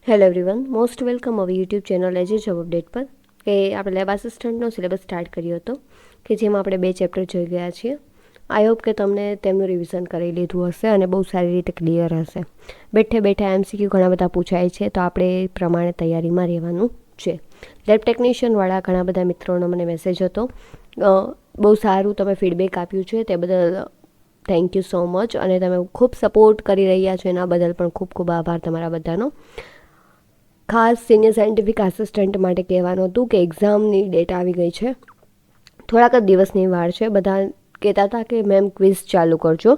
Hello everyone, most welcome our YouTube channel એજ job update પર કે આપણે લેબ આસિસ્ટન્ટનો સિલેબસ સ્ટાર્ટ કર્યો હતો કે જેમાં આપણે 2 ચેપ્ટર જોઈ ગયા છીએ. આઈ હોપ કે તમને તેમનું રિવિઝન કરી લીધું હશે અને બહુ સારી રીતે ક્લિયર હશે. બેઠે બેઠા MCQ ઘણા બધા પૂછાય છે, તો આપણે એ પ્રમાણે તૈયારીમાં રહેવાનું છે. લેબ ટેકનિશિયનવાળા ઘણા બધા મિત્રોનો મને મેસેજ હતો, બહુ સારું તમે ફીડબેક આપ્યું છે, તે બદલ થેન્ક યુ સો મચ. અને તમે ખૂબ સપોર્ટ કરી રહ્યા છો એના બદલ પણ ખૂબ ખૂબ આભાર તમારા બધાનો. ખાસ સિનિયર સાયન્ટિફિક આસિસ્ટન્ટ માટે કહેવાનું હતું કે એક્ઝામની ડેટ આવી ગઈ છે, થોડાક જ દિવસની વાર છે. બધા કહેતા હતા કે મેમ ક્વિઝ ચાલુ કરજો,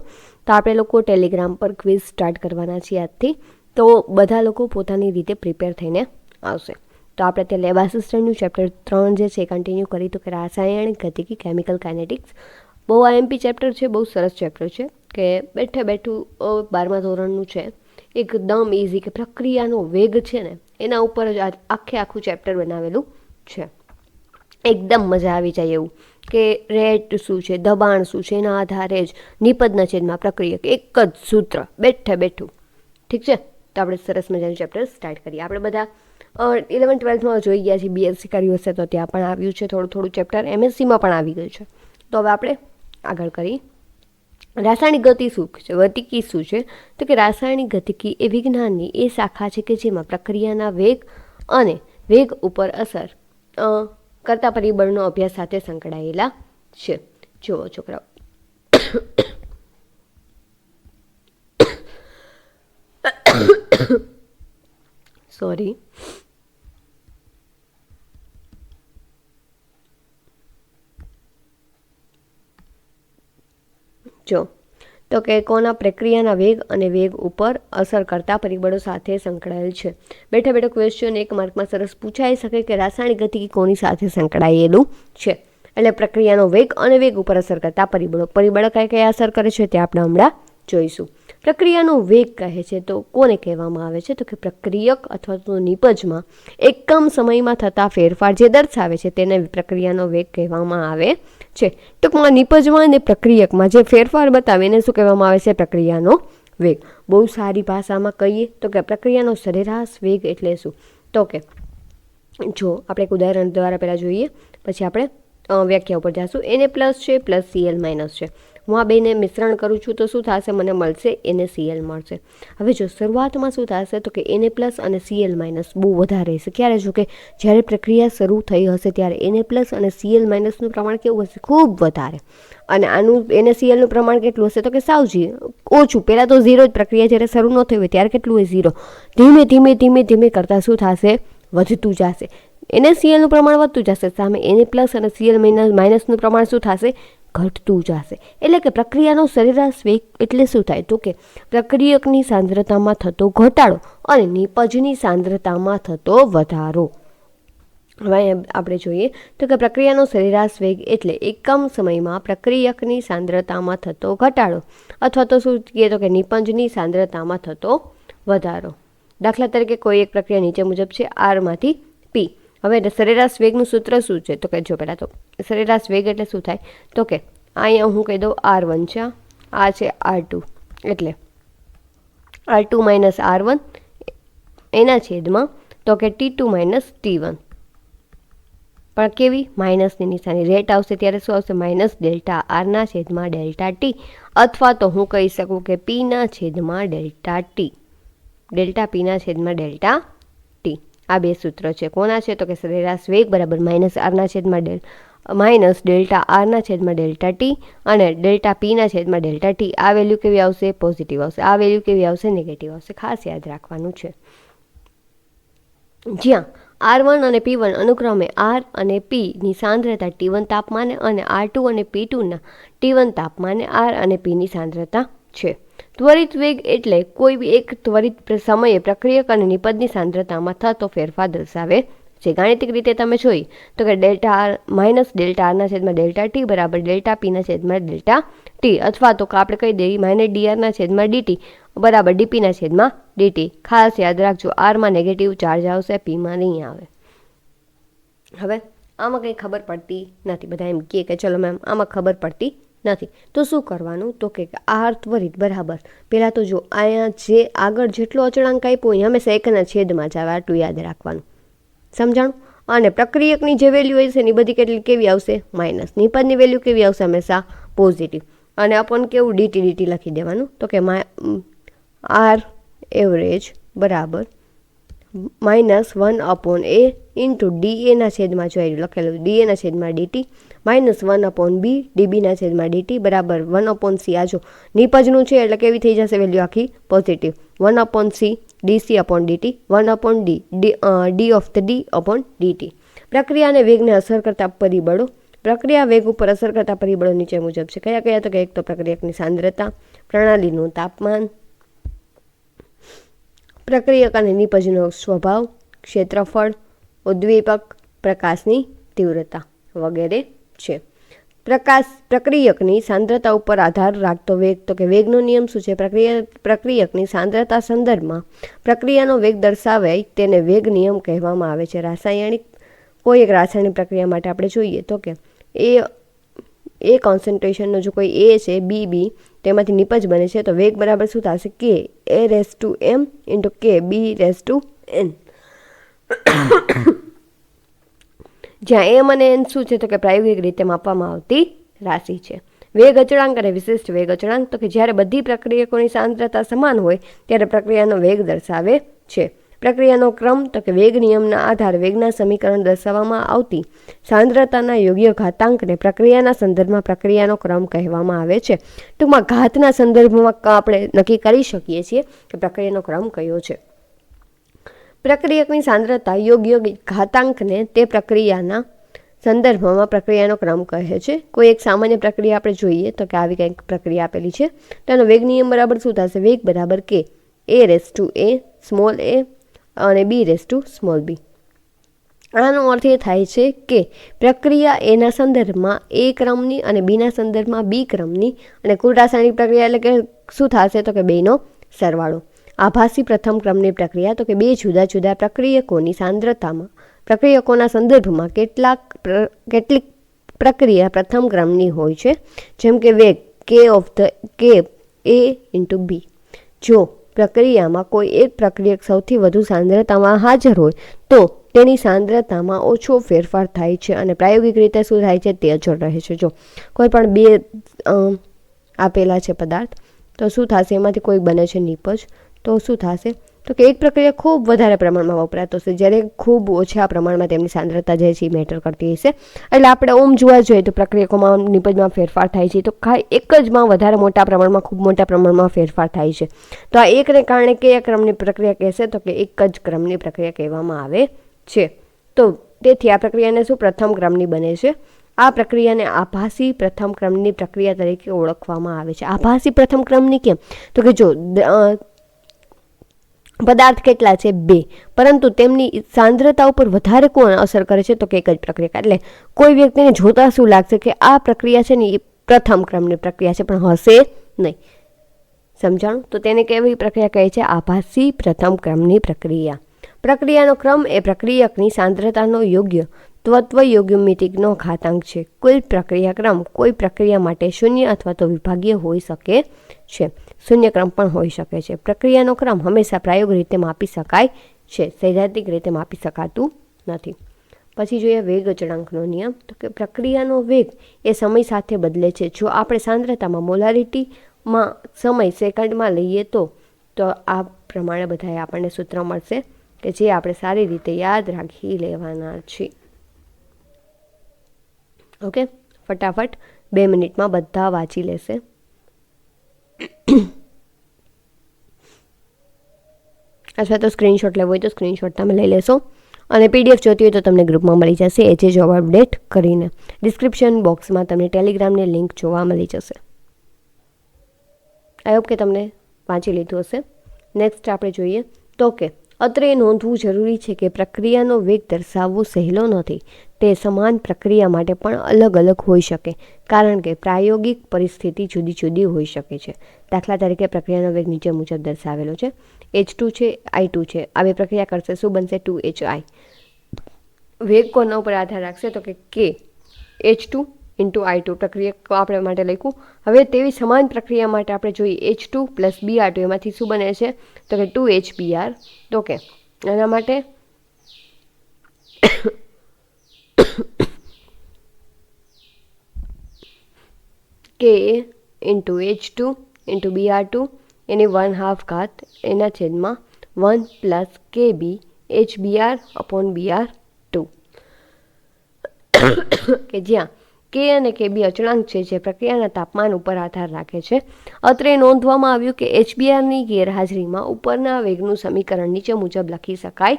તો આપણે લોકો ટેલિગ્રામ પર ક્વિઝ સ્ટાર્ટ કરવાના છીએ આજથી. તો બધા લોકો પોતાની રીતે પ્રિપેર થઈને આવશે. તો આપણે ત્યાં લેબ આસિસ્ટન્ટનું ચેપ્ટર 3 જે છે કન્ટિન્યુ કરી, તો કે રાસાયણિક ગતિકી કેમિકલ કાઇનેટિક્સ. બહુ IMP ચેપ્ટર છે, બહુ સરસ ચેપ્ટર છે કે બેઠે બેઠું 12મા ધોરણનું છે. એકદમ ઇઝી કે પ્રક્રિયાનો વેગ છે ને એના ઉપર જ આખું ચેપ્ટર બનાવેલું છે. એકદમ મજા આવી જાય એવું કે રેટ શું છે, દબાણ શું છે, એના આધારે જ નિપજના છેદમાં પ્રક્રિયા, એક જ સૂત્ર બેઠે બેઠું. ઠીક છે, તો આપણે સરસ મજાનું ચેપ્ટર સ્ટાર્ટ કરીએ. આપણે બધા 11-12માં જોઈ ગયા છીએ, BSc કર્યું હશે તો ત્યાં પણ આવ્યું છે થોડું ચેપ્ટર, MScમાં પણ આવી ગયું છે. તો હવે આપણે આગળ કરીએ. રાસાયણિક ગતિ શું છે, ગતિકી શું છે, તો કે રાસાયણિક ગતિકી એ વિજ્ઞાનની એ શાખા છે કે જેમાં પ્રક્રિયાના વેગ અને વેગ ઉપર અસર કરતા પરિબળનો અભ્યાસ સાથે સંકળાયેલા છે. જુઓ છોકરાઓ, સોરી, જો તો કે કોના પ્રક્રિયાના વેગ અને વેગ ઉપર અસર કરતા પરિબળો સાથે સંકળાયેલ છે. બેઠા બેઠો ક્વેશ્ચન 1 માર્કમાં સરસ પૂછાઈ શકે કે રાસાયણિક ગતિકી કોની સાથે સંકળાયેલું છે. એટલે પ્રક્રિયાનો વેગ અને વેગ ઉપર અસર કરતા પરિબળો કયા કયા અસર કરે છે તે આપણે હમણાં જોઈશું. પ્રક્રિયાનો વેગ કહે છે તો કોને કહેવામાં આવે છે, તો કે પ્રક્રિયક અથવા તો નિપજમાં એકમ સમયમાં થતા ફેરફાર જે દર્શાવે છે તેને પ્રક્રિયાનો વેગ કહેવામાં આવે છે. ટૂંકમાં નિપજમાં અને પ્રક્રિયકમાં જે ફેરફાર બતાવે એને શું કહેવામાં આવે છે, પ્રક્રિયાનો વેગ. બહુ સારી ભાષામાં કહીએ તો કે પ્રક્રિયાનો સરેરાશ વેગ એટલે શું, તો કે જો આપણે એક ઉદાહરણ દ્વારા પહેલાં જોઈએ, પછી આપણે વ્યાખ્યા ઉપર જઈશું. Na+ છે પ્લસ Cl- છે. હું આ બેને મિશ્રણ કરું છું તો શું થશે, મને મળશે NaCl મળશે. હવે જો શરૂઆતમાં શું થશે, તો કે Na+ અને Cl- બહુ વધારે હશે. ક્યારે, જો કે જ્યારે પ્રક્રિયા શરૂ થઈ હશે ત્યારે Na+ અને Cl- પ્રમાણ કેવું હશે, ખૂબ વધારે. અને આનું NaClનું પ્રમાણ કેટલું હશે, તો કે સાવજી ઓછું. પહેલાં તો 0 જ, પ્રક્રિયા જ્યારે શરૂ ન થઈ હોય ત્યારે કેટલું હોય, 0. ધીમે ધીમે ધીમે ધીમે કરતાં શું થશે, વધતું જશે. NaClનું પ્રમાણ વધતું જશે, સામે Na+ અને Cl- પ્રમાણ શું થશે, ઘટતું જશે. એટલે કે પ્રક્રિયાનો સરેરાશ વેગ એટલે શું થાય, તો કે પ્રક્રિયકની સાંદ્રતામાં થતો ઘટાડો અને નિપજની સાંદ્રતામાં થતો વધારો. હવે આપણે જોઈએ તો કે પ્રક્રિયાનો સરેરાશ વેગ એટલે એકમ સમયમાં પ્રક્રિયકની સાંદ્રતામાં થતો ઘટાડો અથવા તો શું કહીએ તો કે નિપજની સાંદ્રતામાં થતો વધારો. દાખલા તરીકે કોઈ એક પ્રક્રિયા નીચે મુજબ છે, R માંથી P. હવે સરેરાશ વેગનું સૂત્ર શું છે, તો કે જો પહેલાં તો સરેરાશ વેગ એટલે શું થાય, તો કે અહીંયા હું કહી દઉં R1 છે, આ છે R2, એટલે R2 - R1 એના છેદમાં તો કે T2 - T1. પણ કેવી, માઇનસની નિશાની. રેટ આવશે ત્યારે શું આવશે, -Δr/Δt, અથવા તો હું કહી શકું કે P/Δt, Δp/Δt. આ બે સૂત્ર છે. કોના છે, તો કે સરેરાશ વેગ બરાબર -R/Δt અને Δp/Δt. આ વેલ્યુ કેવી આવશે, પોઝિટિવ આવશે. આ વેલ્યુ કેવી આવશે, નેગેટિવ આવશે. ખાસ યાદ રાખવાનું છે. જ્યાં R1 અને P1 અનુક્રમે R અને Pની સાંદ્રતા T1 તાપમાને અને R2 અને P2ના T1 તાપમાને R અને Pની સાંદ્રતા છે. ત્વરિત વેગ એટલે કોઈ બી એક ત્વરિત સમયે પ્રક્રિયક અને નિપજની સાંદ્રતામાં થતો ફેરફાર દર્શાવે છે. ગાણિતિક રીતે તમે જોઈ તો કે Δr - Δr/Δt બરાબર Δp/Δt, અથવા તો આપણે કહી દઈએ -Dr/Dt બરાબર Dp/Dt. ખાસ યાદ રાખજો, આરમાં નેગેટિવ ચાર્જ આવશે, Pમાં નહીં આવે. હવે આમાં કંઈ ખબર પડતી નથી. બધા એમ કહે કે ચલો મેમ આમાં ખબર પડતી નથી. તો શું કરવાનું? તો કે આ ત્વરિત બરાબર પહેલાં તો જો અહીંયા જે આગળ જેટલો અચળાંક આપ્યો હોય હંમેશા એકના છેદમાં જ આવે, આટલું યાદ રાખવાનું. સમજાણું? અને પ્રક્રિયકની જે વેલ્યુ હોય છે એની બધી કેવી આવશે? માઇનસ. નિપજની વેલ્યુ કેવી આવશે? હંમેશા પોઝિટિવ. અને અપોન કેવું? dt લખી દેવાનું. તો કે આર એવરેજ બરાબર -1/a ઇન્ટુ ડીએના છેદમાં જો લખેલું ડીએના છેદમાં dt -1/b ડીબીના છેદમાં dt બરાબર 1/c. આ જો નિપજનું છે એટલે કેવી થઈ જશે વેલ્યુ? આખી positive. 1/c dc/dt 1/d d of the d/dt. પ્રક્રિયા અને વેગને અસર કરતા પરિબળો. પ્રક્રિયા વેગ ઉપર અસર કરતા પરિબળો નીચે મુજબ છે. કયા કયા? તો કે એક તો પ્રક્રિયકની સાંદ્રતા, પ્રણાલીનું તાપમાન, પ્રક્રિયક અને નિપજનો સ્વભાવ, ક્ષેત્રફળ, ઉદ્દીપક, પ્રકાશની તીવ્રતા વગેરે છે. પ્રક્રિયકની સાંદ્રતા ઉપર આધાર રાખતો વેગ. તો કે વેગનો નિયમ શું છે? પ્રક્રિયકની સાંદ્રતા સંદર્ભમાં પ્રક્રિયાનો વેગ દર્શાવાય તેને વેગ નિયમ કહેવામાં આવે છે. કોઈ એક રાસાયણિક પ્રક્રિયા માટે આપણે જોઈએ તો કે એ કોન્સન્ટ્રેશનનો જો કોઈ એ છે બી તેમાંથી નિપજ બને છે તો વેગ બરાબર શું થશે? કે a⁻m ઇન્ટુ કે b⁻n. જ્યાં એમ અને એન શું છે? તો કે પ્રાયોગિક રીતે માપવામાં આવતી રાશિ છે. વેગ અચળાંક અને વિશિષ્ટ વેગ અચળાંક. તો કે જ્યારે બધી પ્રક્રિયકોની સાંદ્રતા સમાન હોય ત્યારે પ્રક્રિયાનો વેગ દર્શાવે છે. પ્રક્રિયાનો ક્રમ. તો કે વેગ નિયમના આધારે વેગના સમીકરણ દર્શાવવામાં આવતી સાંદ્રતાના યોગ્ય ઘાતાંકને પ્રક્રિયાના સંદર્ભમાં પ્રક્રિયાનો ક્રમ કહેવામાં આવે છે. ટૂંકમાં ઘાતના સંદર્ભમાં આપણે નક્કી કરી શકીએ છીએ કે પ્રક્રિયાનો ક્રમ કયો છે. પ્રક્રિયકની સાંદ્રતા યોગ્ય ઘાતાંકને તે પ્રક્રિયાના સંદર્ભમાં પ્રક્રિયાનો ક્રમ કહે છે. કોઈ એક સામાન્ય પ્રક્રિયા આપણે જોઈએ તો કે આવી કંઈક પ્રક્રિયા આપેલી છે તેનો વેગ નિયમ બરાબર શું થશે? વેગ બરાબર કે a⁻a સ્મોલ a અને b⁻b. આનો અર્થ એ થાય છે કે પ્રક્રિયા એના સંદર્ભમાં એ ક્રમની અને બીના સંદર્ભમાં બી ક્રમની અને કુલ રાસાયણિક પ્રક્રિયા એટલે કે શું થશે? તો કે બેનો સરવાળો. આભાસી પ્રથમ ક્રમની પ્રક્રિયા. તો કે બે જુદા જુદા પ્રક્રિયકોના સંદર્ભમાં કેટલીક પ્રક્રિયા પ્રથમ ક્રમની હોય છે. જેમ કે વેગ કે a ઇન્ટુ બી. જો પ્રક્રિયામાં કોઈ એક પ્રક્રિયક સૌથી વધુ સાંદ્રતામાં હાજર હોય તો તેની સાંદ્રતામાં ઓછો ફેરફાર થાય છે અને પ્રાયોગિક રીતે શું થાય છે? તે અચળ રહે છે. જો કોઈ પણ બે આપેલા છે પદાર્થ તો શું થશે? એમાંથી કોઈ બને છે નિપજ તો શું થશે? તો કે એક પ્રક્રિયા ખૂબ વધારે પ્રમાણમાં વપરાતો હશે જ્યારે ખૂબ ઓછા પ્રમાણમાં તેમની સાંદ્રતા જે છે એ મેટર કરતી હશે. એટલે આપણે ઓમ જોવા જોઈએ તો પ્રક્રિયકોમાં નિપજમાં ફેરફાર થાય છે તો એક જમાં વધારે મોટા પ્રમાણમાં ખૂબ મોટા પ્રમાણમાં ફેરફાર થાય છે. તો આ એકને કારણે કયા ક્રમની પ્રક્રિયા કહેશે? તો કે એક જ ક્રમની પ્રક્રિયા કહેવામાં આવે છે. તો તેથી આ પ્રક્રિયાને શું? પ્રથમ ક્રમની બને છે. આ પ્રક્રિયાને આભાસી પ્રથમ ક્રમની પ્રક્રિયા તરીકે ઓળખવામાં આવે છે. આભાસી પ્રથમ ક્રમની કેમ? તો કે જો પદાર્થ કેટલા છે? બે, પરંતુ તેમની સાંદ્રતા ઉપર વધારે કોણ અસર કરે છે? તો કે એક જ પ્રક્રિયા. એટલે કોઈ વ્યક્તિને જોતા શું લાગશે કે આ પ્રક્રિયા છે ને એ પ્રથમ ક્રમની પ્રક્રિયા છે, પણ હશે નહીં. સમજાણું? તો તેને કેવી પ્રક્રિયા કહે છે? આભાસી પ્રથમ ક્રમની પ્રક્રિયા. પ્રક્રિયાનો ક્રમ એ પ્રક્રિયકની સાંદ્રતાનો ત્વયોમિતિકનો ઘાતાંક છે. કુલ પ્રક્રિયા ક્રમ કોઈ પ્રક્રિયા માટે શૂન્ય અથવા તો વિભાગીય હોઈ શકે છે. શૂન્ય ક્રમ પણ હોઈ શકે છે. પ્રક્રિયાનો ક્રમ હંમેશા પ્રાયોગિક રીતે માપી શકાય છે, સૈદ્ધાંતિક રીતે માપી શકાતું નથી. પછી જોઈએ વેગ અચળાંકનો નિયમ. તો કે પ્રક્રિયાનો વેગ એ સમય સાથે બદલે છે. જો આપણે સાંદ્રતામાં મોલારિટીમાં સમય સેકન્ડમાં લઈએ તો આ પ્રમાણે બધાએ આપણને સૂત્ર મળશે કે જે આપણે સારી રીતે યાદ રાખી લેવાના છે. ઓકે, ફટાફટ 2 મિનિટમાં બધા વાંચી લેશે. અથવા તો સ્ક્રીનશોટ લેવો હોય તો સ્ક્રીનશોટ તમે લઈ લેશો અને પીડીએફ જોતી હોય તો તમને ગ્રુપમાં મળી જશે એ જે જોબ અપડેટ કરીને. ડિસ્ક્રિપ્શન બોક્સમાં તમને ટેલિગ્રામની લિંક જોવા મળી જશે. આઈ હોપ કે તમને વાંચી લીધું હશે. નેક્સ્ટ આપણે જોઈએ તો કે અત્રે નોંધવું જરૂરી છે કે પ્રક્રિયાનો વેગ દર્શાવવો સહેલો નથી. તે સમાન પ્રક્રિયા માટે પણ અલગ અલગ હોઈ શકે કારણ કે પ્રાયોગિક પરિસ્થિતિ જુદી જુદી હોઈ શકે છે. દાખલા તરીકે પ્રક્રિયાનો વેગ નીચે મુજબ દર્શાવેલો છે. H2 છે, I2 છે. આ બે પ્રક્રિયા કરશે શું બનશે? 2HI. વેગ કોના ઉપર આધાર રાખશે? તો કે K H2 I2 પ્રક્રિયા આપણે માટે લખ્યું. હવે તેવી સમાન પ્રક્રિયા માટે આપણે જોઈએ H2 + Br2 એમાંથી શું બને છે તો કે 2HBr. તો કે એના માટે K × H2 × Br2 એની 1/2 ઘાત એના છેદમાં 1 + KB HBr/Br2 કે જ્યાં K અને KB અચળાંક છે જે પ્રક્રિયાના તાપમાન ઉપર આધાર રાખે છે. અત્રે નોંધવામાં આવ્યું કે HBrની ગેરહાજરીમાં ઉપરના વેગનું સમીકરણ નીચે મુજબ લખી શકાય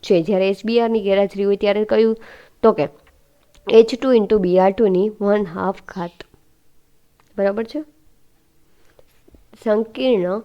છે. જ્યારે HBrની ગેરહાજરી હોય ત્યારે કયું તો કે H2 × Br2ની 1/2 ઘાત. બરાબર છે. સંકીર્ણ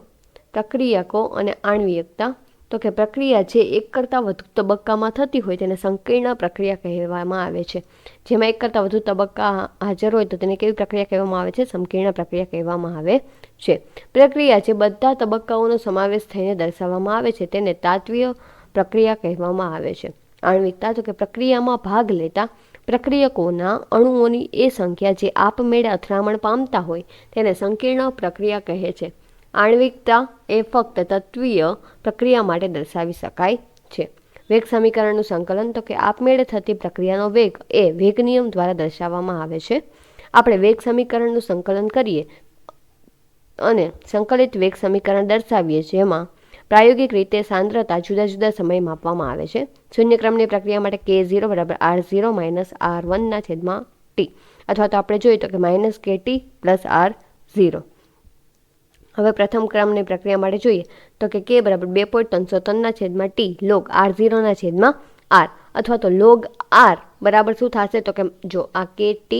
પ્રક્રિયકો અને આણ્વિકતા તો કે પ્રક્રિયા જે એક કરતાં વધુ તબક્કામાં થતી હોય તેને સંકીર્ણ પ્રક્રિયા કહેવામાં આવે છે. જેમાં એક કરતાં વધુ તબક્કા હાજર હોય તો તેને કેવી પ્રક્રિયા કહેવામાં આવે છે? સંકીર્ણ પ્રક્રિયા કહેવામાં આવે છે. પ્રક્રિયા જે બધા તબક્કાઓનો સમાવેશ થઈને દર્શાવવામાં આવે છે તેને તાત્વિય પ્રક્રિયા કહેવામાં આવે છે. આણ્વિકતા તો કે પ્રક્રિયામાં ભાગ લેતા પ્રક્રિયકોના અણુઓની એ સંખ્યા જે આપમેળે અથડામણ પામતા હોય તેને સંકીર્ણ પ્રક્રિયા કહે છે. આણ્વિકતા એ ફક્ત તત્વીય પ્રક્રિયા માટે દર્શાવી શકાય છે. વેગ સમીકરણનું સંકલન તો કે આપમેળે થતી પ્રક્રિયાનો વેગ એ વેગ નિયમ દ્વારા દર્શાવવામાં આવે છે. આપણે વેગ સમીકરણનું સંકલન કરીએ અને સંકલિત વેગ સમીકરણ દર્શાવીએ જેમાં પ્રાયોગિક રીતે સાંદ્રતા જુદા જુદા સમયે માપવામાં આવે છે. શૂન્ય ક્રમની પ્રક્રિયા માટે K0 = R0 - R1/T અથવા તો આપણે જોઈએ તો કે -KT + R0. હવે પ્રથમ ક્રમની પ્રક્રિયા માટે જોઈએ તો કે K = 2.303/T log R0/R અથવા તો log R બરાબર શું થશે તો કે જો આ KT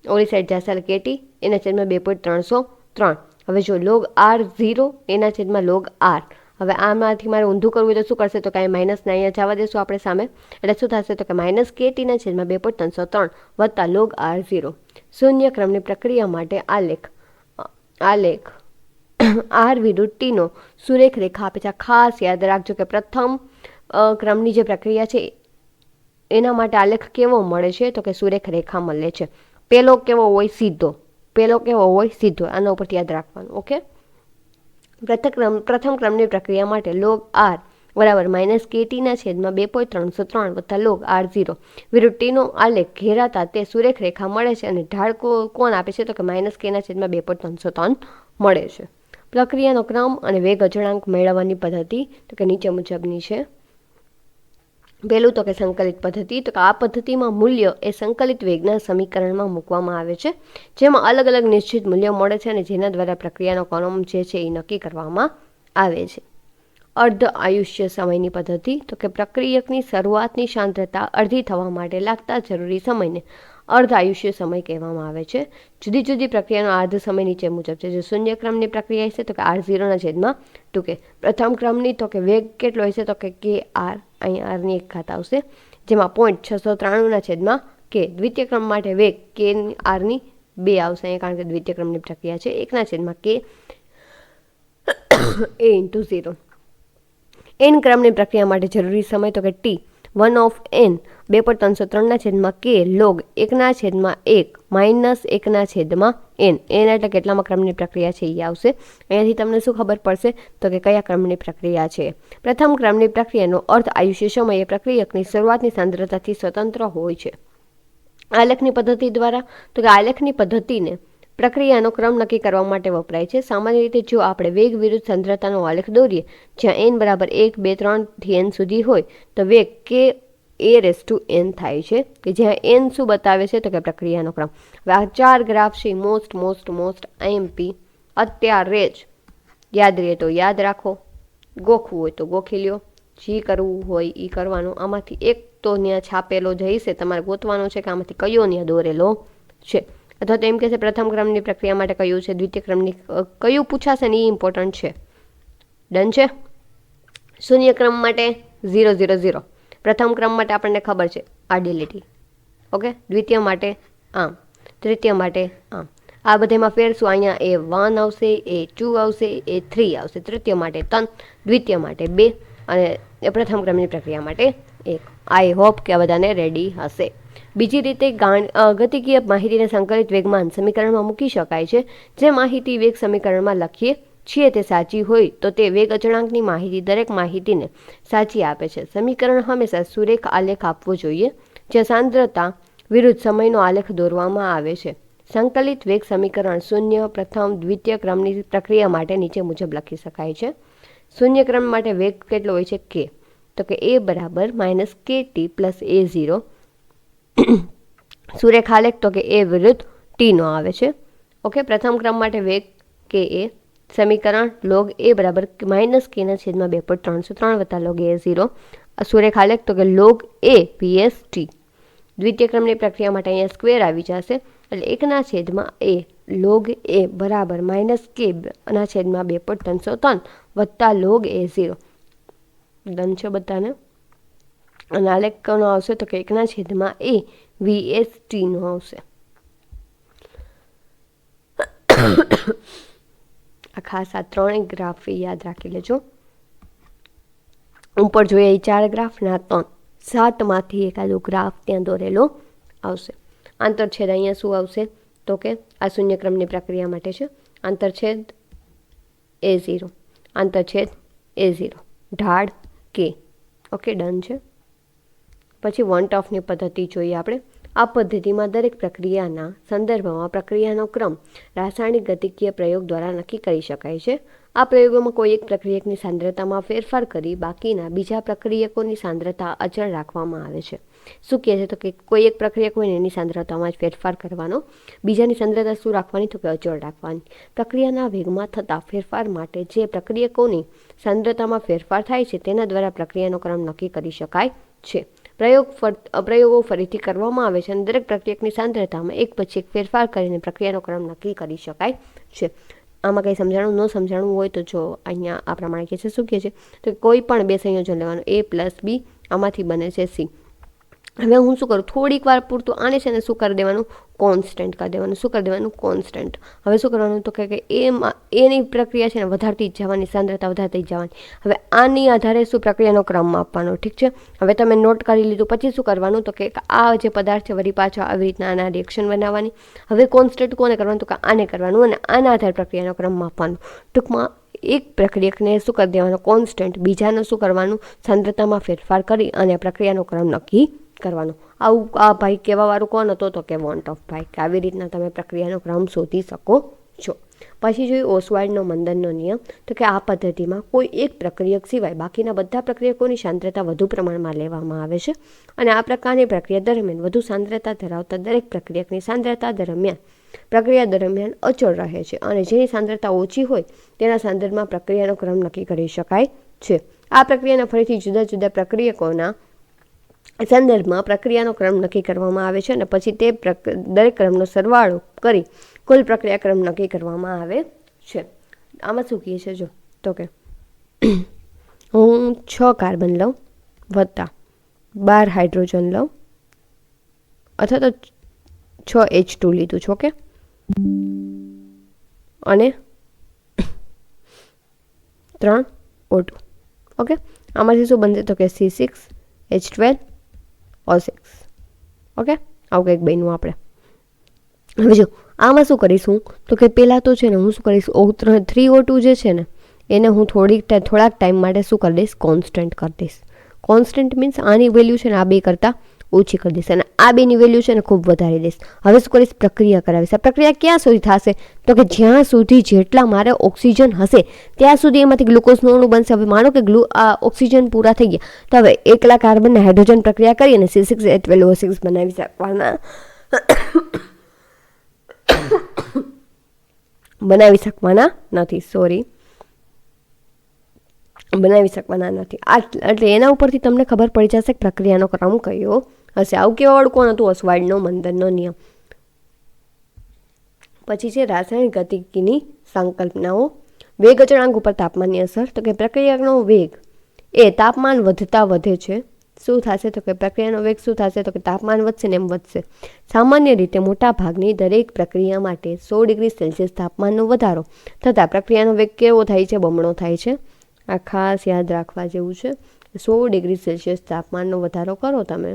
ઓલી સાઈડ જશે KT એના છેદમાં 2.303. હવે જો log R0 એના છેદમાં log R. હવે આમાંથી મારે ઊંધું કરવું હોય તો શું કરશે તો કાંઈ માઇનસને અહીંયા જવા દેશું આપણે સામે. એટલે શું થશે તો કે -KT ના છેદમાં 2.303 વત્તા log R0. શૂન્ય ક્રમની પ્રક્રિયા માટે આલેખ R વિરુદ્ધ Tનો સુરેખ રેખા આપે છે. ખાસ યાદ રાખજો કે પ્રથમ ક્રમની જે પ્રક્રિયા છે એના માટે આલેખ કેવો મળે છે તો કે સુરેખ રેખા મળે છે. પેલો કેવો હોય? સીધો. આના ઉપરથી યાદ રાખવાનું. ઓકે. પ્રથમ ક્રમની પ્રક્રિયા માટે log R બરાબર -KT ના છેદમાં 2.303 વત્તા log R0 વિરુદ્ધ Tનો આલેખ ઘેરાતા તે સુરેખ રેખા મળે છે અને ઢાળ કોણ આપે છે તો કે -K ના છેદમાં 2.303 મળે છે. પ્રક્રિયાનો ક્રમ અને વેગ અચળાંક મેળવવાની પદ્ધતિ તો કે નીચે મુજબની છે. પહેલું તો કે સંકલિત પદ્ધતિ. તો કે આ પદ્ધતિમાં મૂલ્ય એ સંકલિત વેગના સમીકરણમાં મૂકવામાં આવે છે જેમાં અલગ અલગ નિશ્ચિત મૂલ્ય મળે છે અને જેના દ્વારા પ્રક્રિયાનો ક્રમ જે છે એ નક્કી કરવામાં આવે છે. અર્ધ આયુષ્ય સમયની પદ્ધતિ. તો કે પ્રક્રિયકની શરૂઆતની સાંદ્રતા અડધી થવા માટે લાગતા જરૂરી સમયને અર્ધ આયુષ્ય સમય કહેવામાં આવે છે. જુદી જુદી પ્રક્રિયાનો અર્ધ સમય નીચે મુજબ છે. જો શૂન્ય ક્રમની પ્રક્રિયા છે તો કે R0/2 કે પ્રથમ ક્રમની તો કે વેગ કેટલો હશે તો કે KR. અહીંયા Rની એક ઘાત આવશે જેમાં 0.693/K. દ્વિતીય ક્રમ માટે વેગ KRની 2 આવશે અહીંયા કારણ કે દ્વિતીય ક્રમની પ્રક્રિયા છે. 1/K A × 0. N ક્રમની પ્રક્રિયા માટે જરૂરી સમય તો કે T 1/N 2.303/K log 1/1 -1/N. N એટલે કેટલામાં ક્રમની પ્રક્રિયા છે એ આવશે. અહીંયાથી તમને શું ખબર પડશે તો કે કયા ક્રમની પ્રક્રિયા છે. પ્રથમ ક્રમની પ્રક્રિયાનો અર્ધ આયુષ્ય સમય એ પ્રક્રિયકની શરૂઆતની સાંદ્રતાથી સ્વતંત્ર હોય છે. આલેખની પદ્ધતિ દ્વારા તો કે આલેખની પદ્ધતિને પ્રક્રિયાનો ક્રમ નક્કી કરવા માટે વપરાય છે. સામાન્ય રીતે જો આપણે વેગ વિરુદ્ધ સાંદ્રતાનો આલેખ દોરીએ જ્યાં n = 1, 2, 3 થી n સુધી હોય તો વેગ KA/n થાય છે કે જ્યાં n શું બતાવે છે તો કે પ્રક્રિયાનો ક્રમ. હવે આ 4 ગ્રાફ છે મોસ્ટ IMP અત્યારે જ યાદ રહે તો યાદ રાખો, ગોખવું હોય તો ગોખી લ્યો, જે કરવું હોય એ કરવાનું. આમાંથી એક તો ત્યાં છાપેલો જ હશે, તમારે ગોતવાનો છે કે આમાંથી કયો ત્યાં દોરેલો છે. અથવા તો એમ કહે છે પ્રથમ ક્રમની પ્રક્રિયા માટે કયું છે, દ્વિતીય ક્રમની કયું પૂછાશે ને એ ઇમ્પોર્ટન્ટ છે. ડન છે. શૂન્ય ક્રમ માટે 0, 0, 0. પ્રથમ ક્રમ માટે આપણને ખબર છે આર્ડિલિટી. ઓકે. દ્વિતીય માટે આમ, તૃતીય માટે આમ. આ બધામાં ફેર શું? અહીંયા A1 આવશે, A2 આવશે, A3 આવશે. તૃતીય માટે 3, દ્વિતીય માટે 2 અને પ્રથમ ક્રમની પ્રક્રિયા માટે 1. આઈ હોપ કે આ બધાને રેડી હશે. બીજી રીતે ગતિકીય માહિતીને સંકલિત વેગમાન સમીકરણમાં મૂકી શકાય છે. જે માહિતી વેગ સમીકરણમાં લખીએ છીએ તે સાચી હોય તો તે વેગ અચળાંકની માહિતી દરેક માહિતીને સાચી આપે છે. સમીકરણ હંમેશા સુરેખ આલેખ આપવો જોઈએ, જ્યાં સાંદ્રતા વિરુદ્ધ સમયનો આલેખ દોરવામાં આવે છે. સંકલિત વેગ સમીકરણ શૂન્ય, પ્રથમ, દ્વિતીય ક્રમની પ્રક્રિયા માટે નીચે મુજબ લખી શકાય છે. શૂન્ય ક્રમ માટે વેગ કેટલો હોય છે? કે તો કે a બરાબર -kt + a0. સુરેખ આલેખ તો કે a વિરુદ્ધ t નો આવે છે. ઓકે, પ્રથમ ક્રમ માટે વેગ કે એ સમીકરણ log a બરાબર -k/2/303 + log a0. સુરેખ આલેખ તો કે log a ps t. દ્વિતીય ક્રમની પ્રક્રિયા માટે અહીંયા સ્ક્વેર આવી જશે એટલે 1/a log a બરાબર -k/2/303 + log a0. ડન છે બધાને. અને આલેખ કોનો આવશે તો કે 1/a vst નો આવશે. આ ખાસ આ 3 ગ્રાફ યાદ રાખી લેજો. ઉપર જોઈએ 4 ગ્રાફ ના 3, 7માંથી એકાદો ગ્રાફ ત્યાં દોરેલો આવશે. આંતરછેદ અહીંયા શું આવશે તો કે આ શૂન્ય ક્રમની પ્રક્રિયા માટે છે. આંતરછેદ a0, આંતરછેદ a0, ઢાળ k. ઓકે, ડન છે. પછી વન ટફની પદ્ધતિ જોઈએ આપણે. આ પદ્ધતિમાં દરેક પ્રક્રિયાના સંદર્ભમાં પ્રક્રિયાનો ક્રમ રાસાયણિક ગતિકીય પ્રયોગ દ્વારા નક્કી કરી શકાય છે. આ પ્રયોગોમાં કોઈ એક પ્રક્રિયકની સાંદ્રતામાં ફેરફાર કરી બાકીના બીજા પ્રક્રિયકોની સાંદ્રતા અચળ રાખવામાં આવે છે. શું કહે છે તો કે કોઈ એક પ્રક્રિયક હોય ને એની સાંદ્રતામાં જ ફેરફાર કરવાનો, બીજાની સાંદ્રતા શું રાખવાની તો કે અચળ રાખવાની. પ્રક્રિયાના વેગમાં થતા ફેરફાર માટે જે પ્રક્રિયકોની સાંદ્રતામાં ફેરફાર થાય છે તેના દ્વારા પ્રક્રિયાનો ક્રમ નક્કી કરી શકાય છે. પ્રયોગો ફરીથી કરવામાં આવે છે અને દરેક પ્રક્રિયકની સાંદ્રતામાં એક પછી એક ફેરફાર કરીને પ્રક્રિયાનો ક્રમ નક્કી કરી શકાય છે. આમાં કંઈ સમજાણું ન સમજાણું હોય તો જો અહીંયા આ પ્રમાણે કહે છે. શું કહે છે તો કોઈ પણ બે સંયોજન લેવાનું, a + b, આમાંથી બને છે c. હવે હું શું કરું, થોડીક વાર પૂરતું આને છે ને શું કરી દેવાનું, કોન્સ્ટન્ટ કરી દેવાનું. શું કરી દેવાનું, કોન્સ્ટન્ટ. હવે શું કરવાનું તો કે એની પ્રક્રિયા છે ને વધારતી જ જવાની, સાંદ્રતા વધારતી જ જવાની. હવે આની આધારે શું પ્રક્રિયાનો ક્રમ આપવાનો. ઠીક છે, હવે તમે નોટ કરી લીધું. પછી શું કરવાનું તો કે આ જે પદાર્થ છે વળી પાછો આવી રીતના આના રિએક્શન બનાવવાની. હવે કોન્સ્ટન્ટ કોને કરવાનું તો કે આને કરવાનું અને આના આધારે પ્રક્રિયાનો ક્રમ માપવાનો. ટૂંકમાં એક પ્રક્રિયકને શું કરી દેવાનું, કોન્સ્ટન્ટ, બીજાનું શું કરવાનું, સાંદ્રતામાં ફેરફાર કરી અને પ્રક્રિયાનો ક્રમ નક્કી કરવાનો. આવું આ ભાઈ કહેવાવાળું કોણ હતો તો કે વોન ટફ ભાઈ. કે આવી રીતના તમે પ્રક્રિયાનો ક્રમ શોધી શકો છો. પછી જોઈએ ઓસ્વાલ્ડનો મંદનનો નિયમ. તો કે આ પદ્ધતિમાં કોઈ એક પ્રક્રિયક સિવાય બાકીના બધા પ્રક્રિયકોની સાંદ્રતા વધુ પ્રમાણમાં લેવામાં આવે છે અને આ પ્રકારની પ્રક્રિયા દરમિયાન વધુ સાંદ્રતા ધરાવતા દરેક પ્રક્રિયકની સાંદ્રતા પ્રક્રિયા દરમિયાન અચળ રહે છે અને જેની સાંદ્રતા ઓછી હોય તેના સંદર્ભમાં પ્રક્રિયાનો ક્રમ નક્કી કરી શકાય છે. આ પ્રક્રિયાના ફરીથી જુદા જુદા પ્રક્રિયકોના સંદર્ભમાં પ્રક્રિયાનો ક્રમ નક્કી કરવામાં આવે છે અને પછી તે દરેક ક્રમનો સરવાળો કરી કુલ પ્રક્રિયા ક્રમ નક્કી કરવામાં આવે છે. આમાં શું કહે છે જો તો કે હું 6 કાર્બન લઉં વત્તા 12 હાઇડ્રોજન લઉં અથવા તો 6 H2 લીધું છે. ઓકે, અને 3 O2. ઓકે, આમાંથી શું બનશે તો કે C6H12O6. ઓકે, આવું કંઈક બન્યું આપણે. હવે જો આમાં શું કરીશું તો કે પહેલાં તો છે ને હું શું કરીશ, 3O2 જે છે ને એને હું થોડાક ટાઈમ માટે શું કરી દઈશ, કોન્સ્ટન્ટ કરી દઈશ. કોન્સ્ટન્ટ મીન્સ આની વેલ્યુ છે ને આ બે કરતાં ઓછી કરી દઈશ અને આ બેની વેલ્યુ છે ને ખૂબ વધારી દઈશ. હવે શું કરીશ, પ્રક્રિયા કરાવીશ. આ પ્રક્રિયા ક્યાં સુધી થશે તો કે જ્યાં સુધી જેટલા મારે ઓક્સિજન હશે ત્યાં સુધી એમાંથી ગ્લુકોઝનું અણુ બનશે. હવે માનો કે આ ઓક્સિજન પૂરા થઈ ગયા તો હવે એકલા કાર્બનને હાઇડ્રોજન પ્રક્રિયા કરી અને C6H12O6 બનાવી શકવાના નથી. એટલે એના ઉપરથી તમને ખબર પડી જશે કે પ્રક્રિયાનો ક્રમ કયો હશે. આવું કહેવાવાળું કોણ હતું, ઓસ્વાલ્ડનો મંદનનો નિયમ. પછી છે રાસાયણિક ગતિકીની સંકલ્પનાઓ. વેગ અચળાંક ઉપર તાપમાનની અસર. તો કે પ્રક્રિયાનો વેગ એ તાપમાન વધતા વધે છે. શું થશે તો કે પ્રક્રિયાનો વેગ શું થશે તો કે તાપમાન વધશે ને એમ વધશે. સામાન્ય રીતે મોટા ભાગની દરેક પ્રક્રિયા માટે 100 ડિગ્રી સેલ્સિયસ તાપમાનનો વધારો થતાં પ્રક્રિયાનો વેગ કેવો થાય છે, બમણો થાય છે. આ ખાસ યાદ રાખવા જેવું છે. 100 ડિગ્રી સેલ્સિયસ તાપમાનનો વધારો કરો તમે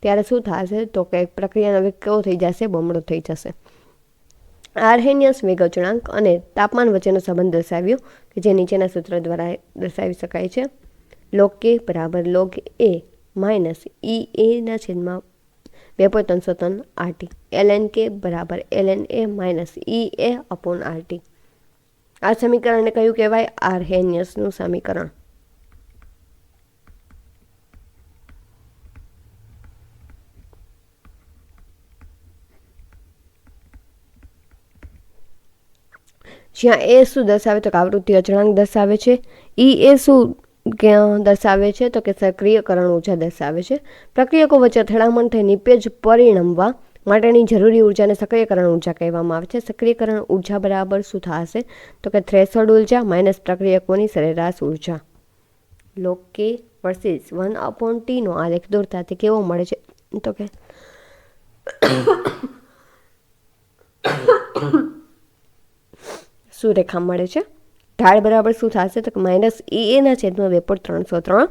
ત્યારે શું થશે તો કે પ્રક્રિયાનો વેગ કેવો થઈ જશે? બમણો થઈ જશે. આર્હેનિયસ વેગ અચળાંક અને તાપમાન વચ્ચેનો સંબંધ દર્શાવ્યો કે જે નીચેના સૂત્ર દ્વારા દર્શાવી શકાય છે. log k બરાબર log a minus EA/2.303 RT. ln k બરાબર ln a માઇનસ EA/RT. આ સમીકરણને કયું કહેવાય? આર્હેનિયસનું સમીકરણ. જ્યાં એ શું દર્શાવે તો કે આવૃત્તિ અચળાંક દર્શાવે છે. એ શું દર્શાવે છે તો કે સક્રિયકરણ ઉર્જા દર્શાવે છે. પ્રક્રિયકો વચ્ચે અથડામણ થઈ નિપેજ પરિણમવા માટેની જરૂરી ઉર્જાને સક્રિયકરણ ઉર્જા કહેવામાં આવે છે. સક્રિયકરણ ઉર્જા બરાબર શું થશે તો કે થ્રેશોલ્ડ ઉર્જા માઇનસ પ્રક્રિયકોની સરેરાશ ઉર્જા. log k વર્સિસ 1/t નો આલેખ દોરતા તે કેવો મળે છે તો કે શું રેખા મળે છે? ઢાળ બરાબર શું થશે તો કે માઇનસ EA/2.303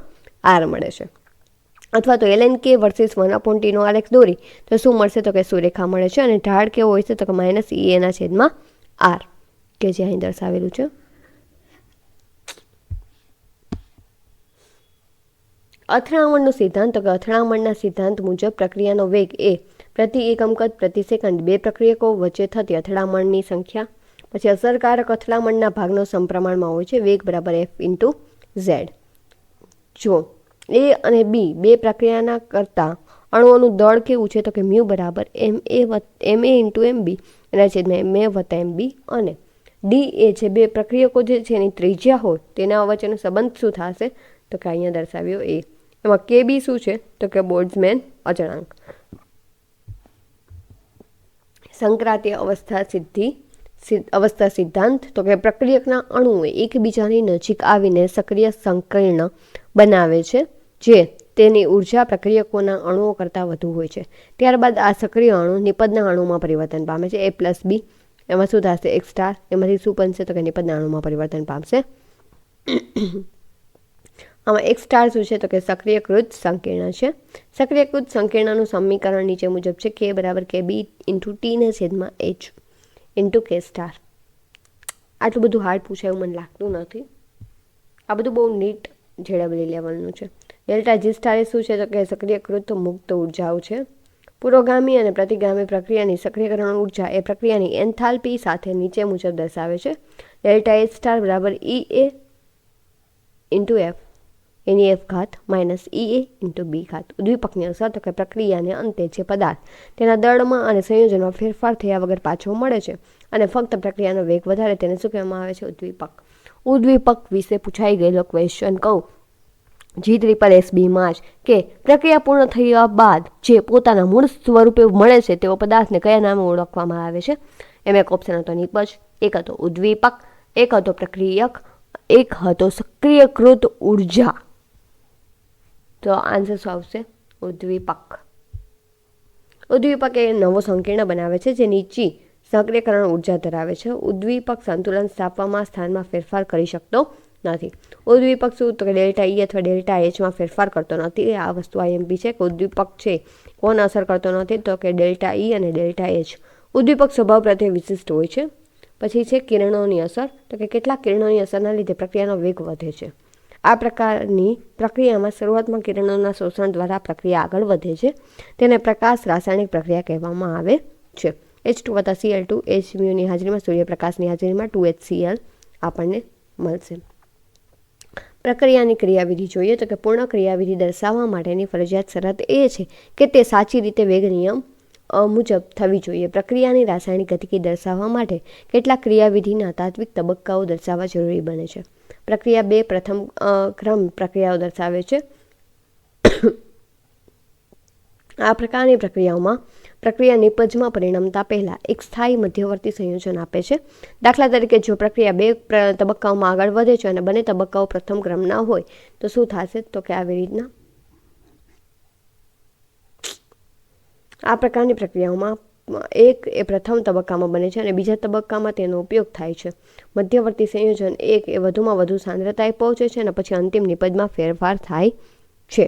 R મળે છે. અથવા તો ln k વર્સિસ 1/t નો આલેખ દોરી તો શું મળશે તો કે શું રેખા મળે છે. અને ઢાળ કેવો હોય છે તો કે માઇનસ EA/R કે જે અહીં દર્શાવેલું છે. અથડામણનો સિદ્ધાંત તો કે અથડામણના સિદ્ધાંત મુજબ પ્રક્રિયાનો વેગ એ પ્રતિ એકમ કદ પ્રતિ સેકન્ડ બે પ્રક્રિયકો વચ્ચે થતી અથડામણની સંખ્યા પછી અસરકારક અથડામણના ભાગનો સમપ્રમાણમાં હોય છે. વેગ બરાબર F/z. જો એ અને બી બે પ્રક્રિયાના કરતા અણુઓનું દળ કેવું છે તો કે મ્યુ બરાબર ma/mb એના છેદમાં ma/mb અને ડી એ છે બે પ્રક્રિયકો જે છે એની ત્રિજ્યા હોય તેના વચ્ચેનો સંબંધ શું થશે તો કે અહીંયા દર્શાવ્યો એ. એમાં કેબી શું છે તો કે બોલ્ટ્ઝમેન અચળાંક. સંક્રાંતીય અવસ્થા સિદ્ધાંત તો કે પ્રક્રિયકના અણુઓ એકબીજાની નજીક આવીને સક્રિય સંકીર્ણ બનાવે છે જે તેની ઉર્જા પ્રક્રિયકોના અણુઓ કરતાં વધુ હોય છે. ત્યારબાદ આ સક્રિય અણુ નિપજના અણુમાં પરિવર્તન પામે છે. A+B એમાં શું થશે? X star. એમાંથી શું બનશે તો કે નિપજના અણુમાં પરિવર્તન પામશે. આમાં X સ્ટાર શું છે તો કે સક્રિયકૃત સંકીર્ણ છે. સક્રિયકૃત સંકીર્ણનું સમીકરણ નીચે મુજબ છે. K બરાબર KB × T/H × K સ્ટાર. આટલું બધું હાર્ડ પૂછાય એવું મને લાગતું નથી. આ બધું બહુ નીટ જેડબલી લેવલનું છે. ડેલ્ટા G સ્ટાર શું છે તો કે સક્રિયકૃત મુક્ત ઉર્જાઓ છે. પુરોગામી અને પ્રતિગામી પ્રક્રિયાની સક્રિયકરણ ઉર્જા એ પ્રક્રિયાની એન્થાલ્પી સાથે નીચે મુજબ દર્શાવે છે. ડેલ્ટા H સ્ટાર બરાબર EA/F એની F ઘાત માઇનસ EA/B ઘાત. ઉદ્દીપકની અસર તો કે પ્રક્રિયાને અંતે જે પદાર્થ તેના દળમાં અને સંયોજનમાં ફેરફાર થયા વગર પાછો મળે છે અને ફક્ત પ્રક્રિયાનો વેગ વધારે તેને શું કહેવામાં આવે છે? ઉદ્દીપક. ઉદ્દીપક વિશે પૂછાઈ ગયેલો ક્વેશ્ચન કહું G(SSB)માં જ કે પ્રક્રિયા પૂર્ણ થયા બાદ જે પોતાના મૂળ સ્વરૂપે મળે છે તેવો પદાર્થને કયા નામે ઓળખવામાં આવે છે? એમાં એક ઓપ્શન હતો નિપજ, એક હતો ઉદ્દીપક, એક હતો પ્રક્રિયક, એક હતો સક્રિયકૃત ઉર્જા. તો આન્સર શું આવશે? ઉદ્દીપક. ઉદ્દીપક એ નવો સંકીર્ણ બનાવે છે જે નીચી સક્રિયકરણ ઉર્જા ધરાવે છે. ઉદ્દીપક સંતુલન સ્થાપવામાં સ્થાનમાં ફેરફાર કરી શકતો નથી. ઉદ્દીપક શું તો કે ડેલ્ટા E અથવા ડેલ્ટા Hમાં ફેરફાર કરતો નથી. આ વસ્તુ IMP છે કે ઉદ્દીપક છે કોને અસર કરતો નથી તો કે ડેલ્ટા E અને ડેલ્ટા H. ઉદ્દીપક સ્વભાવ પ્રત્યે વિશિષ્ટ હોય છે. પછી છે કિરણોની અસર તો કે કેટલાક કિરણોની અસરના લીધે પ્રક્રિયાનો વેગ વધે છે. આ પ્રકારની પ્રક્રિયામાં શરૂઆતમાં કિરણોના શોષણ દ્વારા પ્રક્રિયા આગળ વધે છે. તેને પ્રકાશ રાસાયણિક પ્રક્રિયા કહેવામાં આવે છે. H2 + Cl2 Hની હાજરીમાં સૂર્યપ્રકાશની હાજરીમાં 2HCl આપણને મળશે. પ્રક્રિયાની ક્રિયાવિધિ જોઈએ તો કે પૂર્ણ ક્રિયાવિધિ દર્શાવવા માટેની ફરજિયાત શરત એ છે કે તે સાચી રીતે વેગ નિયમ મુજબ થવી જોઈએ. પ્રક્રિયાની રાસાયણિક ગતિકી દર્શાવવા માટે કેટલાક ક્રિયાવિધિના તાત્વિક તબક્કાઓ દર્શાવવા જરૂરી બને છે. પ્રક્રિયા 2 પ્રથમ ક્રમ પ્રક્રિયાઓ દર્શાવે છે. આ પ્રકારની પ્રક્રિયાઓમાં પ્રક્રિયા નિપજમાં પરિણમતા પહેલાં એક સ્થાયી મધ્યવર્તી સંયોજન આપે છે. દાખલા તરીકે જો પ્રક્રિયા 2 તબક્કાઓમાં આગળ વધે છે અને બંને તબક્કાઓ પ્રથમ ક્રમના હોય તો શું થશે તો કે આવી રીતના આ પ્રકારની પ્રક્રિયાઓમાં એક એ પ્રથમ તબક્કામાં બને છે અને બીજા તબક્કામાં તેનો ઉપયોગ થાય છે. મધ્યવર્તી સંયોજન એક એ વધુમાં વધુ સાંદ્રતાએ પહોંચે છે અને પછી અંતિમ નિપજમાં ફેરફાર થાય છે.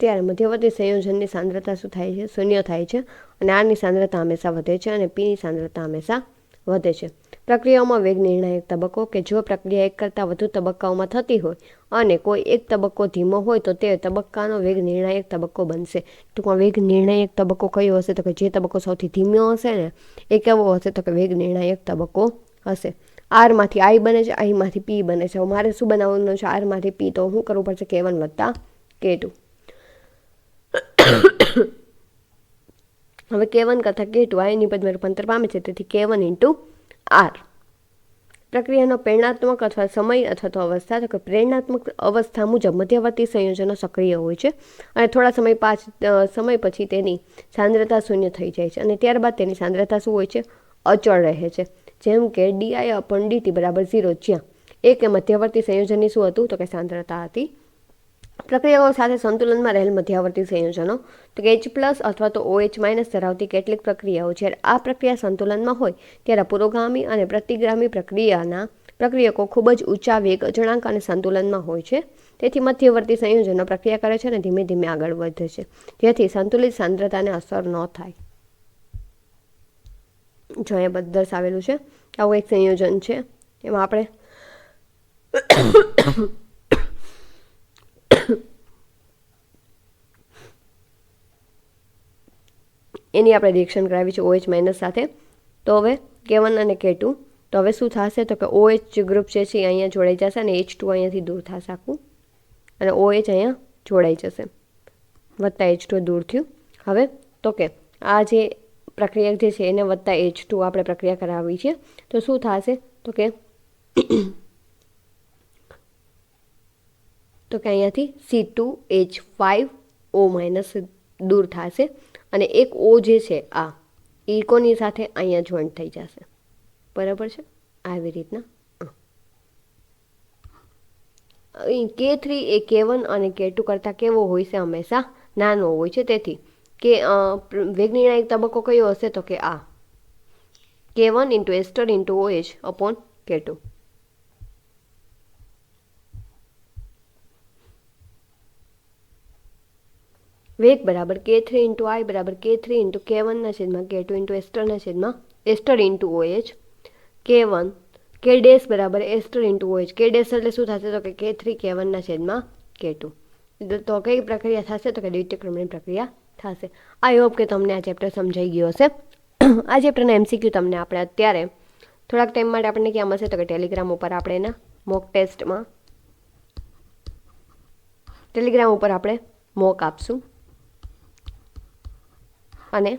ત્યારે મધ્યવર્તી સંયોજનની સાંદ્રતા શું થાય છે? 0 થાય છે. અને આરની સાંદ્રતા હંમેશા વધે છે અને પીની સાંદ્રતા હંમેશા વધે છે. પ્રક્રિયાઓમાં વેગ નિર્ણાયક તબક્કો કે જો પ્રક્રિયા એક કરતાં વધુ તબક્કાઓમાં થતી હોય અને કોઈ એક તબક્કો ધીમો હોય તો તે તબક્કાનો વેગ નિર્ણાયક તબક્કો બનશે. ટૂંકમાં વેગ નિર્ણાયક તબક્કો કયો હશે? તો કે જે તબક્કો સૌથી ધીમો હશે ને એ કેવો હશે? તો કે વેગ નિર્ણાયક તબક્કો હશે. આરમાંથી આઈ બને છે, આઈમાંથી પી બને છે. મારે શું બનાવવાનું છે? આરમાંથી પી. તો શું કરવું પડશે? K1 વત્તા K2. હવે K1 કરતાં K2 આયની પદમાં રૂપાંતર પામે છે, તેથી K1 × R. પ્રક્રિયાનો પ્રેરણાત્મક અથવા સમય અથવા તો અવસ્થા, તો કે પ્રેરણાત્મક અવસ્થા મુજબ મધ્યવર્તી સંયોજનો સક્રિય હોય છે અને થોડા સમય પછી તેની સાંદ્રતા 0 થઈ જાય છે અને ત્યારબાદ તેની સાંદ્રતા શું હોય છે? અચળ રહે છે. જેમ કે di/dt = 0, જ્યાં એક એ મધ્યવર્તી સંયોજનની શું હતું? તો કે સાંદ્રતા હતી. પ્રક્રિયાઓ સાથે સંતુલનમાં રહેલ મધ્યવર્તી સંયોજનો, તો કે H+ અથવા તો OH- ધરાવતી કેટલીક પ્રક્રિયાઓ જ્યારે આ પ્રક્રિયા સંતુલનમાં હોય ત્યારે પુરોગામી અને પ્રતિગામી પ્રક્રિયકો ખૂબ જ ઊંચા વેગ, અચળાંક અને સંતુલનમાં હોય છે. તેથી મધ્યવર્તી સંયોજનો પ્રક્રિયા કરે છે અને ધીમે ધીમે આગળ વધે છે, જેથી સંતુલિત સાંદ્રતાને અસર ન થાય. જો અહીંયા બધું દર્શાવેલું છે. આવું એક સંયોજન છે. એમાં આપણે એની આપણે રિએક્શન કરાવી છે OH- સાથે. તો હવે K1 અને K2, તો હવે શું થશે? તો કે OH ગ્રુપ જે છે અહીંયા જોડાઈ જશે અને H2 અહીંયાથી દૂર થશે આખું અને OH અહીંયા જોડાઈ જશે, વત્તા H2 દૂર થયું. હવે તો કે આ જે પ્રક્રિયા જે છે એને વત્તા H2 આપણે પ્રક્રિયા કરાવી છે, તો શું થશે? તો કે અહીંયાથી C2H5O- દૂર થશે અને એક O જે છે આ એ કોની સાથે અહીંયા જોઈન્ટ થઈ જશે. બરાબર છે? આવી રીતના. K3 એ K1 અને K2 કરતાં કેવો હોય છે? હંમેશા નાનો હોય છે. તેથી કે વેગ નિર્ણાયક તબક્કો કયો હશે? તો કે આ K1 × એસ્ટર × OH/K2. વેગ બરાબર K3 × I બરાબર K3 × K1/K2 × એસ્ટર × OH. K1 K' બરાબર એસ્ટર × OH. K' એટલે શું થશે? તો કે K3 K1/K2. તો કઈ પ્રક્રિયા થશે? તો કે દ્વિતીયક્રમની પ્રક્રિયા થશે. આઈ હોપ કે તમને આ ચેપ્ટર સમજાઈ ગયો હશે. આ ચેપ્ટરના MCQ તમને આપણે અત્યારે થોડાક ટાઈમ માટે આપણને ક્યાં મળશે? તો કે ટેલિગ્રામ ઉપર આપણે એના મોક ટેસ્ટમાં ટેલિગ્રામ ઉપર આપણે મોક આપશું અને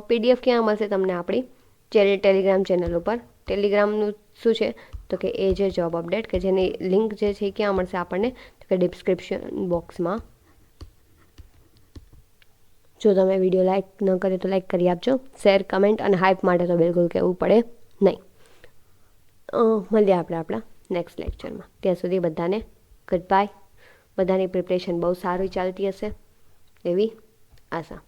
PDF ક્યાં મળશે તમને? આપણી ટેલિગ્રામ ચેનલ ઉપર. ટેલિગ્રામનું શું છે? તો કે એ જે જોબ અપડેટ, કે જેની લિંક જે છે એ ક્યાં મળશે આપણને? તો કે ડિસ્ક્રિપ્શન બોક્સમાં. જો તમે વિડીયો લાઇક ન કરે તો લાઇક કરી આપજો. શેર, કમેન્ટ અને હાઇપ માટે તો બિલકુલ કહેવું પડે નહીં. મળીએ આપણે આપણા નેક્સ્ટ લેક્ચરમાં. ત્યાં સુધી બધાને ગુડ બાય. બધાની પ્રિપરેશન બહુ સારી ચાલતી હશે એવી આશા.